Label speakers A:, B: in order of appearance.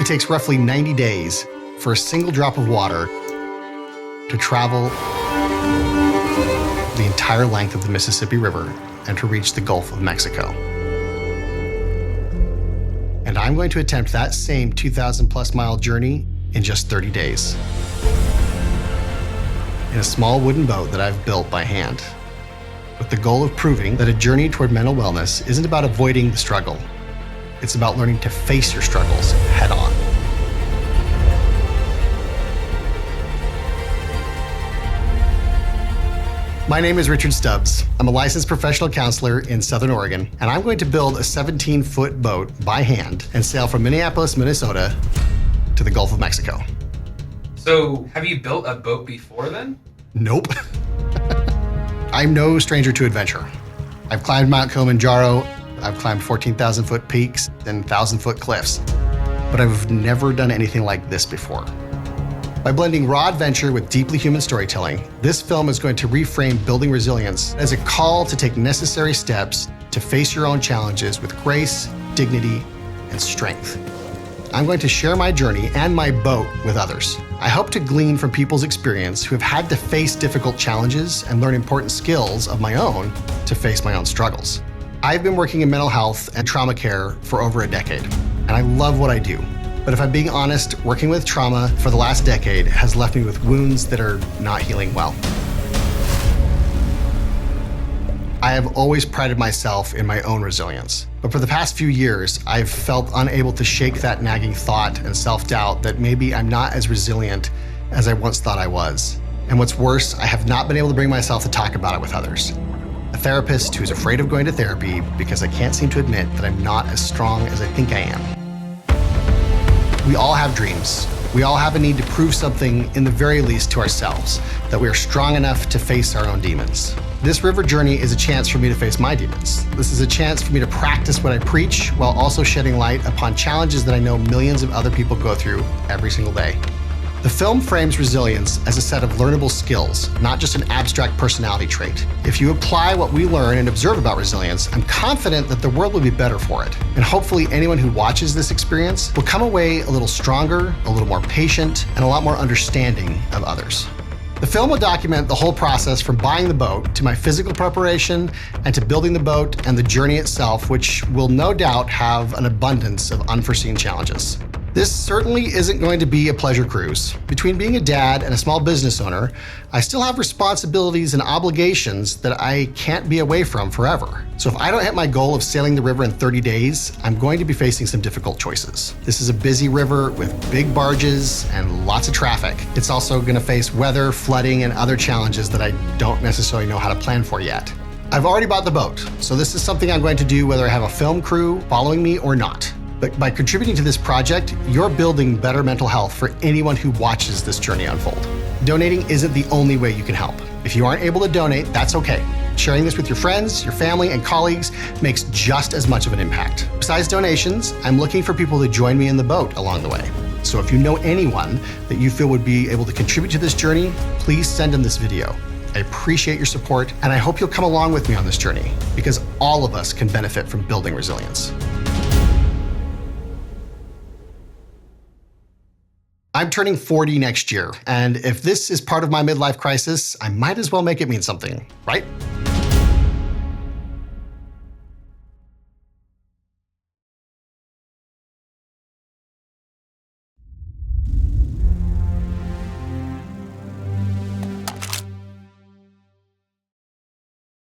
A: It takes roughly 90 days for a single drop of water to travel the entire length of the Mississippi River and to reach the Gulf of Mexico. And I'm going to attempt that same 2,000 plus mile journey in just 30 days. In a small wooden boat that I've built by hand, with the goal of proving that a journey toward mental wellness isn't about avoiding the struggle. It's about learning to face your struggles head on. My name is Richard Stubbs. I'm a licensed professional counselor in Southern Oregon, and I'm going to build a 17-foot boat by hand and sail from Minneapolis, Minnesota to the Gulf of Mexico.
B: So, have you built a boat before then?
A: Nope. I'm no stranger to adventure. I've climbed Mount Kilimanjaro, I've climbed 14,000-foot peaks and 1,000-foot cliffs, but I've never done anything like this before. By blending raw adventure with deeply human storytelling, this film is going to reframe building resilience as a call to take necessary steps to face your own challenges with grace, dignity, and strength. I'm going to share my journey and my boat with others. I hope to glean from people's experience who have had to face difficult challenges and learn important skills of my own to face my own struggles. I've been working in mental health and trauma care for over a decade, and I love what I do. But if I'm being honest, working with trauma for the last decade has left me with wounds that are not healing well. I have always prided myself in my own resilience. But for the past few years, I've felt unable to shake that nagging thought and self-doubt that maybe I'm not as resilient as I once thought I was. And what's worse, I have not been able to bring myself to talk about it with others. A therapist who's afraid of going to therapy because I can't seem to admit that I'm not as strong as I think I am. We all have dreams. We all have a need to prove something, in the very least to ourselves, that we are strong enough to face our own demons. This river journey is a chance for me to face my demons. This is a chance for me to practice what I preach while also shedding light upon challenges that I know millions of other people go through every single day. The film frames resilience as a set of learnable skills, not just an abstract personality trait. If you apply what we learn and observe about resilience, I'm confident that the world will be better for it. And hopefully anyone who watches this experience will come away a little stronger, a little more patient, and a lot more understanding of others. The film will document the whole process from buying the boat to my physical preparation and to building the boat and the journey itself, which will no doubt have an abundance of unforeseen challenges. This certainly isn't going to be a pleasure cruise. Between being a dad and a small business owner, I still have responsibilities and obligations that I can't be away from forever. So if I don't hit my goal of sailing the river in 30 days, I'm going to be facing some difficult choices. This is a busy river with big barges and lots of traffic. It's also going to face weather, flooding, and other challenges that I don't necessarily know how to plan for yet. I've already bought the boat, so this is something I'm going to do whether I have a film crew following me or not. But by contributing to this project, you're building better mental health for anyone who watches this journey unfold. Donating isn't the only way you can help. If you aren't able to donate, that's okay. Sharing this with your friends, your family, and colleagues makes just as much of an impact. Besides donations, I'm looking for people to join me in the boat along the way. So if you know anyone that you feel would be able to contribute to this journey, please send them this video. I appreciate your support, and I hope you'll come along with me on this journey, because all of us can benefit from building resilience. I'm turning 40 next year, and if this is part of my midlife crisis, I might as well make it mean something, right?